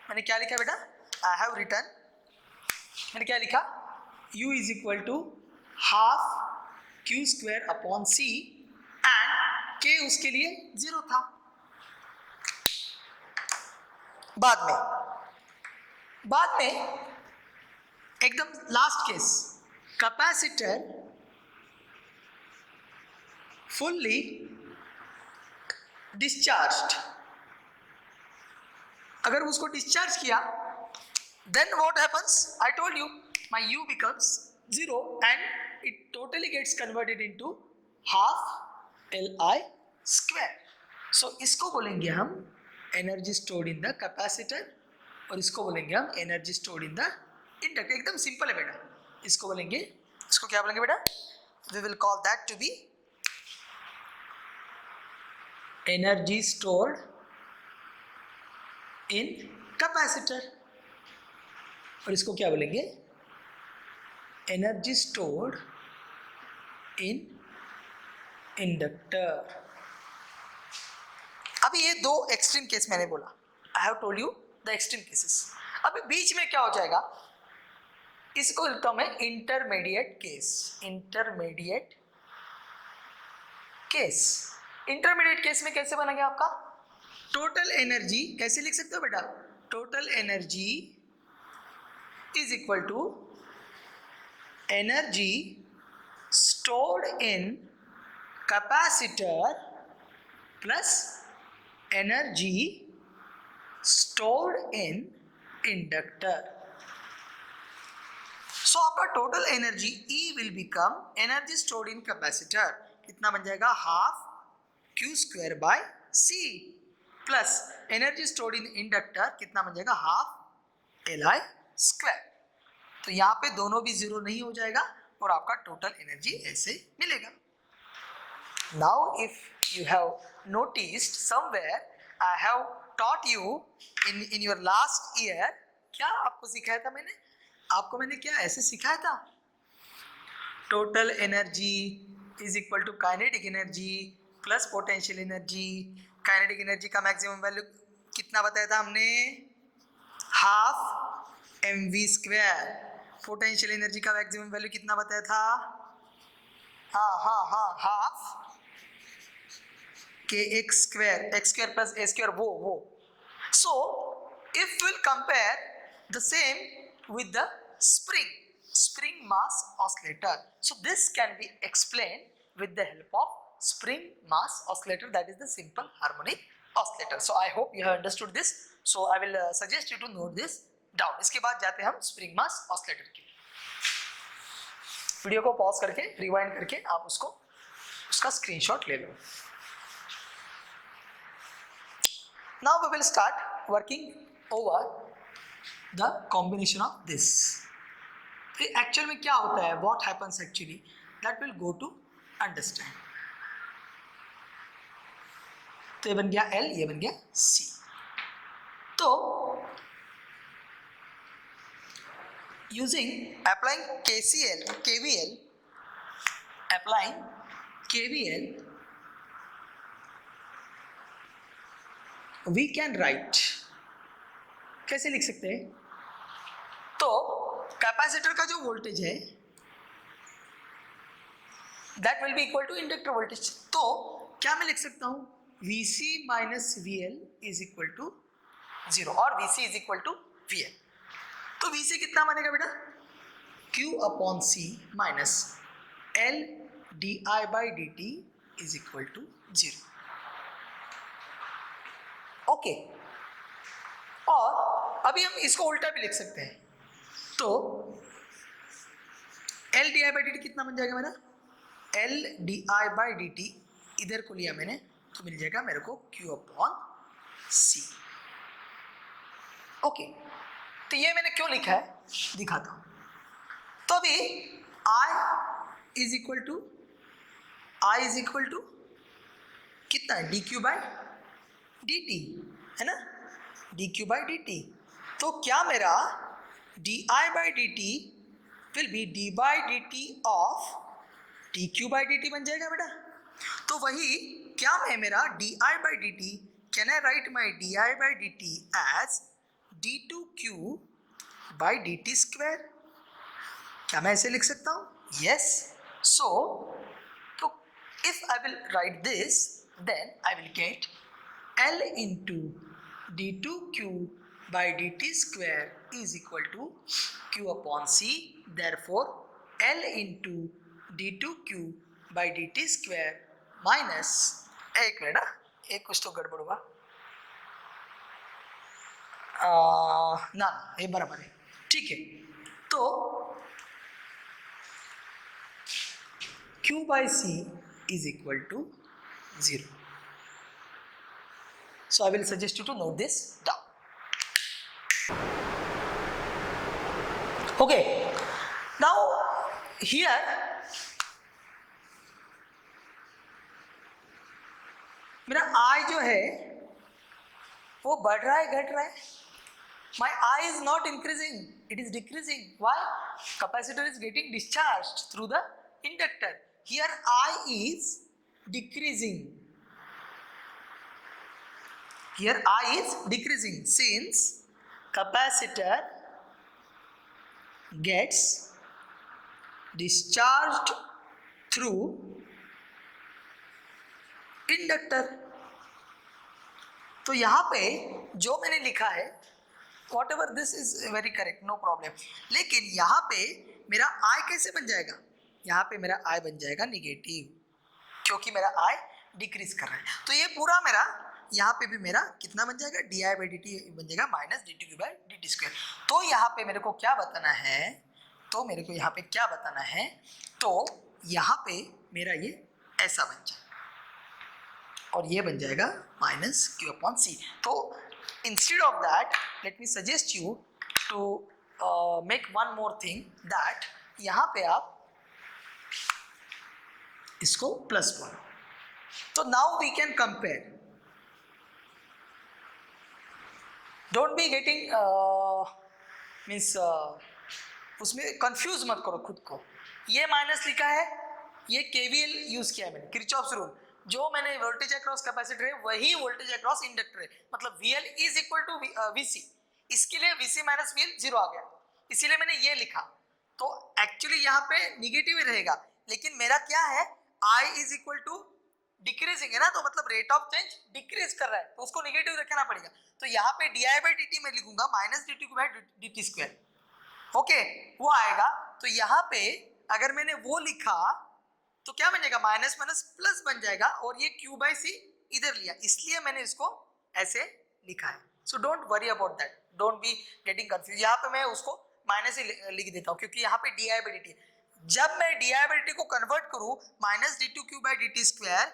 मैंने क्या लिखा बेटा, आई हैव रिटन, मैंने क्या लिखा, U is equal to half Q square upon C and K उसके लिए 0 था। बाद में एकदम last case, capacitor fully discharged, अगर उसको डिस्चार्ज किया then what happens, I told you my U becomes 0 and it totally gets converted into half Li square. So इसको बोलेंगे हम energy stored in the capacitor और इसको बोलेंगे हम energy stored in the inductor. एकदम सिंपल है बेटा, इसको बोलेंगे, इसको क्या बोलेंगे बेटा, we will call that to be energy stored in capacitor और इसको क्या बोलेंगे, एनर्जी स्टोर्ड इन इंडक्टर। अभी ये दो एक्सट्रीम केस मैंने बोला, I have told you the extreme cases. अभी बीच में क्या हो जाएगा, इसको लिखता हूं मैं intermediate case. Intermediate case, intermediate case में कैसे बनेगा आपका, टोटल एनर्जी कैसे लिख सकते हो बेटा, total energy is equal to energy stored in capacitor plus energy stored in inductor. So आपका total energy E will become energy stored in capacitor, कितना बन जाएगा, half Q square by C plus energy stored in inductor कितना बन जाएगा, half Li square. तो यहाँ पे दोनों भी जीरो नहीं हो जाएगा और आपका टोटल एनर्जी ऐसे मिलेगा। Now if you have noticed somewhere I have taught you in your last year, क्या आपको सिखाया था मैंने, आपको मैंने क्या ऐसे सिखाया था, total energy is equal to kinetic energy plus potential energy. Kinetic energy का मैक्सिमम वैल्यू कितना बताया था हमने, half mv square. Potential energy का मैक्सिमम वैल्यू कितना बताया था, half kx square, x square plus a square, वो। So if will compare the same with the spring mass oscillator, so this can be explained with the help of spring mass oscillator, that is the simple harmonic oscillator. So I hope you have understood this, so I will suggest you to note this down. इसके बाद जाते हैं हम spring mass oscillator की। Video को pause करके rewind करके आप उसका स्क्रीनशॉट ले लो। Now we will start working over the combination of this. Actual में क्या होता है, what happens actually, that will go to understand. तो ये बन गया L, ये बन गया C। तो using applying KVL, we can write, कैसे लिख सकते हैं, तो कैपेसिटर का जो वोल्टेज है that will be equal to inductor voltage. तो क्या मैं लिख सकता हूं, VC minus VL is equal to 0 और VC is equal to VL। तो VC कितना बनेगा बेटा, Q अपॉन C minus L DI by DT is equal to 0। Okay, और अभी हम इसको उल्टा भी लिख सकते हैं, तो L DI बाई DT कितना बन जाएगा मेरा, L DI बाई DT इधर को लिया मैंने तो मिल जाएगा मेरे को Q अपॉन C। ओके, तो ये मैंने क्यों लिखा है दिखाता हूं। तो अभी I इज इक्वल टू कितना है, DQ बाई DT है ना, DQ बाई DT। तो क्या मेरा DI by DT will be D by DT of DQ by DT बन जाएगा बेटा। तो वही क्या मैं मेरा DI by DT, can I write my DI by DT as D2Q by DT square, क्या मैं ऐसे लिख सकता हूँ, यस। सो तो if I will write this then I will get L into D2Q by DT square is equal to Q upon C. Therefore, L into D2Q by DT square minus, एक minute, एक कुछ तो गड़बड़ हुआ, ना ये बराबर है, ठीक है। तो Q by C is equal to 0. So I will suggest you to note this down. Okay, now here मेरा I जो है वो बढ़ रहा है घट रहा है, my I is not increasing, it is decreasing. Why? Capacitor is getting discharged through the inductor. Here I is decreasing. Here I is decreasing since capacitor gets discharged through inductor. तो यहां पे जो मैंने लिखा है whatever this is very correct, no problem, लेकिन यहाँ पे मेरा आई कैसे बन जाएगा? यहाँ पे मेरा आई बन जाएगा निगेटिव, क्योंकि मेरा आई डिक्रीज कर रहा है। तो ये पूरा मेरा यहाँ पे भी मेरा कितना बन जाएगा? D I by D T बन जाएगा minus D T Q by D T square. तो यहाँ पे मेरे को क्या बताना है? तो मेरे को यहाँ पे क्या बताना है? तो यहाँ पे मेरा ये ऐसा बन जाएगा और ये बन जाएगा माइनस क्यू अपॉन सी। तो instead of that, let me suggest you to make one more thing, that यहाँ पे आप इसको प्लस वन। तो now we can compare. Don't be getting means उसमें कंफ्यूज मत करो खुद को। ये माइनस लिखा है, ये केवीएल यूज किया है मैंने, किरचॉफ्स रूल। जो मैंने वोल्टेज अक्रॉस कैपेसिटर है वही वोल्टेज अक्रॉस इंडक्टर है, मतलब VL is equal to VC। इसके लिए VC माइनस VL जीरो आ गया, इसीलिए मैंने ये लिखा। तो एक्चुअली यहाँ पे निगेटिव ही रहेगा, लेकिन मेरा क्या है? I is equal to decreasing है ना, तो मतलब रेट ऑफ चेंज डिक्रीज कर रहा है, तो उसको निगेटिव रखना पड़ेगा। तो यहाँ पे D I by D T में लिखूंगा minus D T by D T square, okay, वो आएगा। तो यहाँ पे अगर मैंने वो लिखा तो क्या बन जाएगा? माइनस माइनस प्लस बन जाएगा, और ये क्यू बाई सी इधर लिया, इसलिए मैंने इसको ऐसे लिखा है। So don't worry about that, don't be getting confuse. यहाँ पे मैं उसको माइनस ही लिख देता हूँ, क्योंकि यहाँ पे D I by D T, जब मैं D I by D T को कन्वर्ट करूँ minus D two Q by D T square,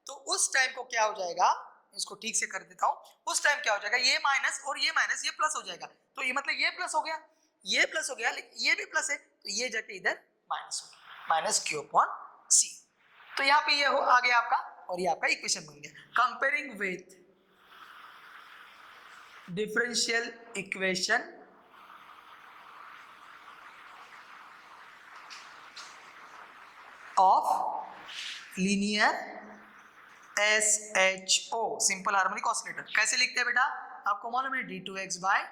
तो उस टाइम को क्या हो जाएगा? इसको ठीक से कर देता हूँ। उस टाइम क्या हो जाएगा? ये माइनस और ये माइनस, ये प्लस हो जाएगा। तो ये मतलब ये प्लस हो गया, ये प्लस हो गया, लेकिन ये भी प्लस है, तो ये जाके इधर माइनस हो गया, माइनस क्यू अपॉन सी। तो यहाँ पे ये हो आ गया आपका, और ये आपका इक्वेशन बन गया। Comparing with differential equation of linear SHO, simple harmonic oscillator. कैसे लिखते हैं बेटा? आपको मालूम है d2x by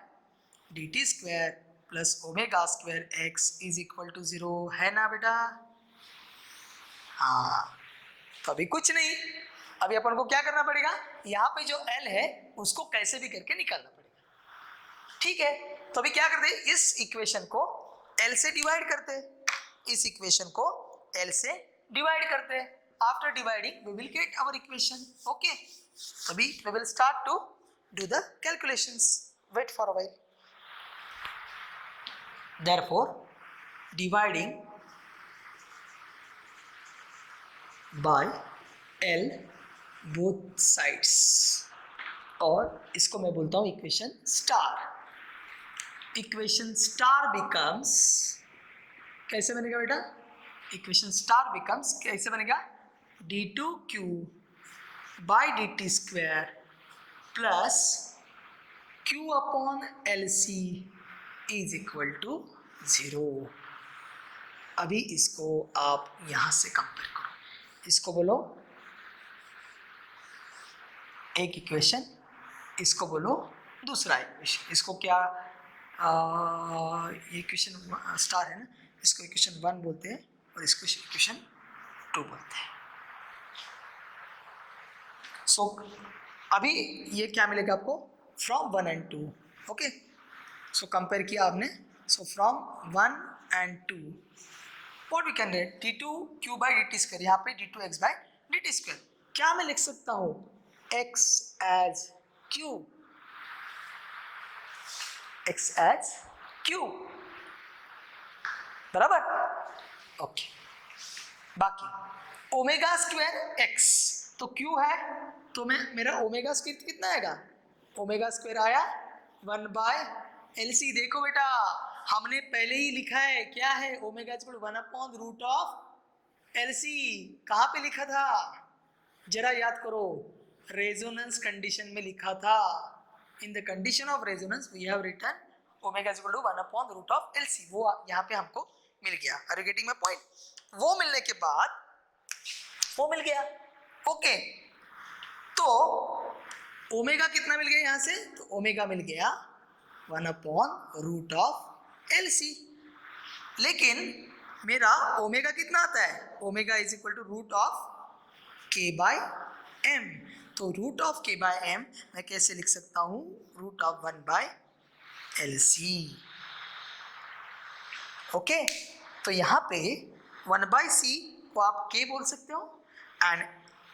D T square plus omega square x is equal to 0 है ना बेटा? हाँ, तो अभी कुछ नहीं, अभी अपन को क्या करना पड़ेगा? यहाँ पे जो L है उसको कैसे भी करके निकालना पड़ेगा, ठीक है? तो अभी क्या करते हैं? इस इक्वेशन को L से डिवाइड करते हैं, इस इक्वेशन को L से डिवाइड करते हैं। After dividing, we will get our equation. Okay. So we will start to do the calculations. Wait for a while. Therefore, dividing by L both sides, और इसको मैं बोलता हूँ equation star. Equation star becomes, कैसे बनेगा बेटा? Equation star becomes कैसे बनेगा? d2q by dt square plus q upon lc is equal to 0। अभी इसको आप यहां से कंपेयर करो, इसको बोलो एक इक्वेशन, इसको बोलो दूसरा इक्वेशन। इसको क्या ये इक्वेशन स्टार है ना, इसको इक्वेशन 1 बोलते हैं और इसको इक्वेशन 2 बोलते हैं। सो अभी ये क्या मिलेगा आपको? फ्रॉम 1 and 2, ओके। सो कंपेयर किया आपने, सो from 1 and 2 what we can get? d2q by dt square, यहाँ पे d2x बाई dt स्क्वायर। क्या मैं लिख सकता हूँ? x as q, x as q, बराबर, ओके। बाकी ओमेगा स्क्वायर x तो q है, तो मैं मेरा ओमेगा स्क्वायर कितना आएगा? ओमेगा स्क्वायर आया 1 बाय LC। देखो बेटा, हमने पहले ही लिखा है, क्या है? Omega equal 1 upon root of LC। कहाँ पे लिखा था? जरा याद करो, रेजोनेंस कंडीशन में लिखा था। In the condition of resonance we have written omega equal to 1 upon root of LC। वो यहाँ पे हमको मिल गया। Are you getting my point? वो मिलने के बाद वो मिल गया, ओके। तो ओमेगा कितना मिल गया यहाँ से? तो ओमेगा मिल गया 1/√LC। लेकिन मेरा ओमेगा कितना आता है, omega is equal to √K/m। तो √K/m मैं कैसे लिख सकता हूँ, √1/LC। ओके, तो यहाँ पे 1/C को आप K बोल सकते हो एंड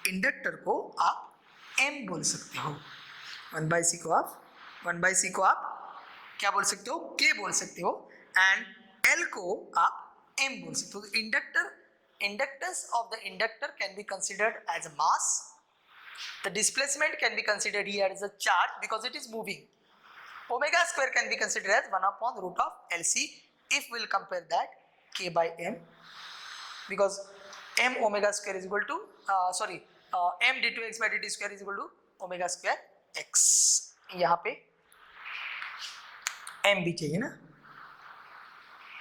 इंडक्टर को आप M बोल सकते हो। 1/C को आप क्या बोल सकते हो, K बोल सकते हो एंड L को आप M बोल सकते हो। Inductance of the inductor can be considered as a mass. The displacement can be considered here as a charge because it is moving. Omega square can be considered as 1/√LC if we'll compare that K/m, because m omega square is equal to m d2x/dt square is equal to omega square x। यहाँ पे m भी चाहिए ना,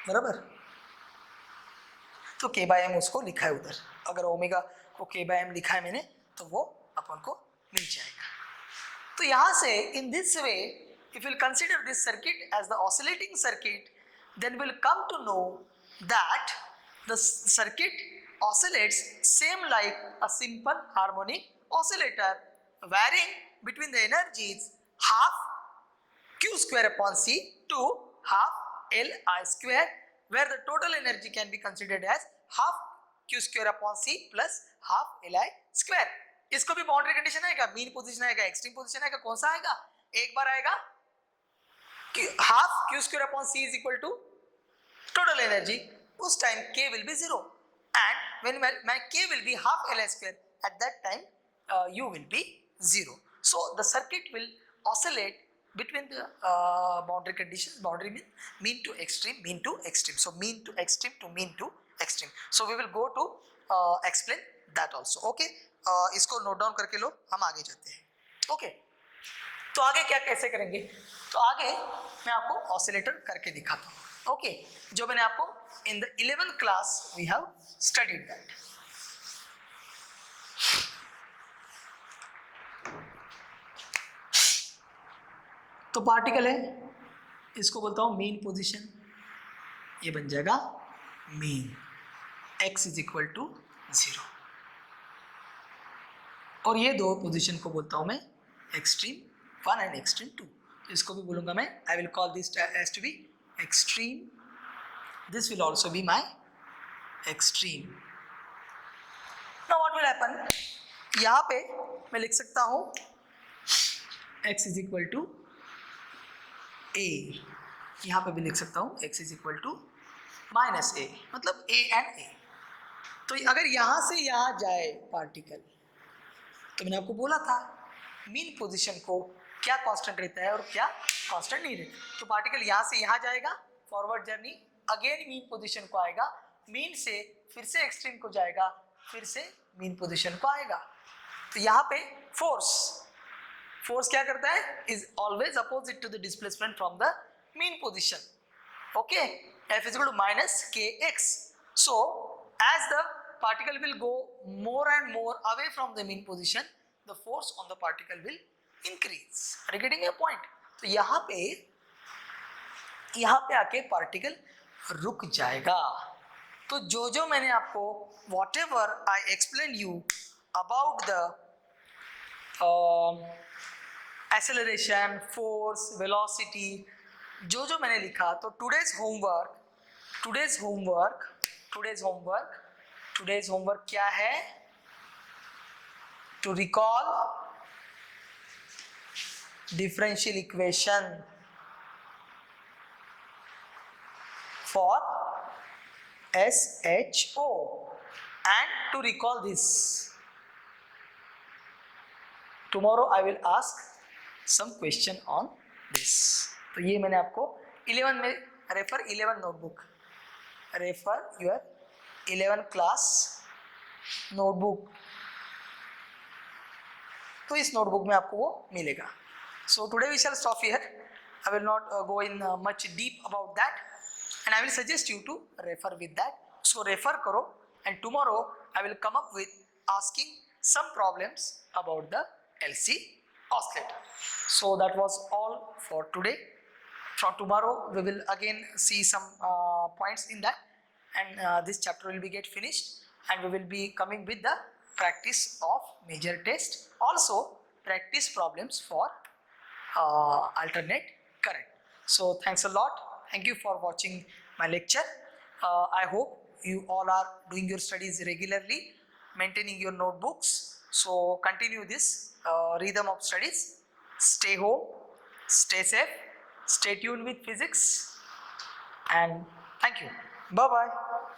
बराबर। तो K/m उसको लिखा है उधर, अगर ओमेगा को K/m लिखा है मैंने तो वो अपन को मिल जाएगा। तो यहाँ से in this way if we'll consider this circuit as the oscillating circuit, then we'll come to know that the circuit oscillates same like a simple harmonic oscillator, varying between the energies half Q²/C to half Li², where the total energy can be considered as half Q²/C plus half Li²। इसको भी boundary condition आएगा, mean position आएगा, extreme position आएगा, कौन सा आएगा, एक बार आएगा half Q²/C is equal to total energy, उस time K will be 0 and when my K will be half Li², at that time U will be 0. So the circuit will oscillate between the boundary conditions, boundary mean to extreme, mean to extreme. So mean to extreme to mean to extreme. So we will go to explain that also. Okay, इसको note down करके लो, हम आगे जाते हैं। Okay, तो आगे क्या कैसे करेंगे, तो आगे मैं आपको ऑसिलेटर करके दिखाता हूँ। ओके, जो मैंने आपको in the 11th class we have studied that. तो पार्टिकल है, इसको बोलता हूँ मीन पोजीशन, ये बन जाएगा mean, x is equal to 0। और ये दो पोजीशन को बोलता हूँ मैं एक्सट्रीम 1 एंड एक्सट्रीम 2। इसको भी बोलूँगा मैं, I will call this as to be extreme, this will also be my extreme. Now what will happen, यहाँ पे मैं लिख सकता हूँ x is equal to a, यहाँ पे भी लिख सकता हूँ x is equal to -a, मतलब a एंड a। तो अगर यहाँ से यहाँ जाए पार्टिकल, तो मैंने आपको बोला था मीन पोजीशन को क्या कांस्टेंट रहता है और क्या कांस्टेंट नहीं रहता। तो पार्टिकल यहाँ से यहाँ जाएगा, forward journey, again mean position को आएगा, मीन से फिर से एक्सट्रीम को जाएगा, फिर से मीन पोजीशन को आएगा। तो यहाँ पे फोर्स क्या करता है, is always opposite to the displacement from the mean position. Okay, F is equal to -kx. So as the particle will go more and more away from the mean position, the force on the particle will increase. Are you getting a point? तो यहाँ पे आके particle रुक जाएगा। तो जो मैंने आपको whatever I explained you about the acceleration, force, velocity, जो मैंने लिखा, तो today's homework क्या है, to recall differential equation for SHO and to recall this. Tomorrow I will ask some question on this. तो ये मैंने आपको 11 में refer 11 notebook, refer your 11 class notebook, तो इस नोटबुक में आपको वो मिलेगा। So today we shall stop here, I will not go in much deep about that and I will suggest you to refer with that. So refer करो and tomorrow I will come up with asking some problems about the LC oscillator. So that was all for today. from tomorrow we will again see some points in that, and this chapter will be get finished, and we will be coming with the practice of major test, also practice problems for alternate current. So thanks a lot. Thank you for watching my lecture. I hope you all are doing your studies regularly, maintaining your notebooks. So continue this rhythm of studies. Stay home, stay safe, stay tuned with physics, and thank you. Bye bye.